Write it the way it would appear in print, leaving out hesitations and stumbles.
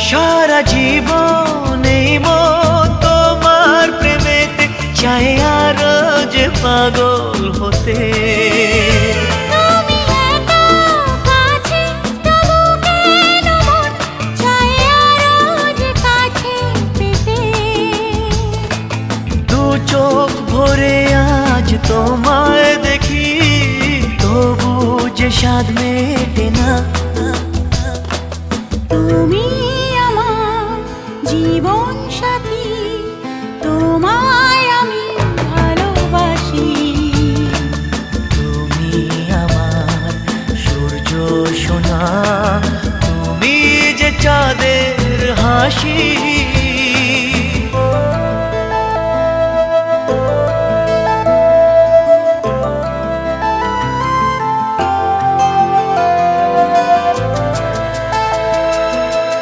সারা জীবন এই মন তোমার প্রেমেতে চাই আরো যে পাগল হতে। চোখ ভরে আজ তোমায় দেখি, তবু যে স্বাদ মেটে না। তুমি আমার জীবন সাথী, তোমায় আমি ভালোবাসি। তুমি আমার সূর্য সোনা, তুমি যে চাঁদের হাসি।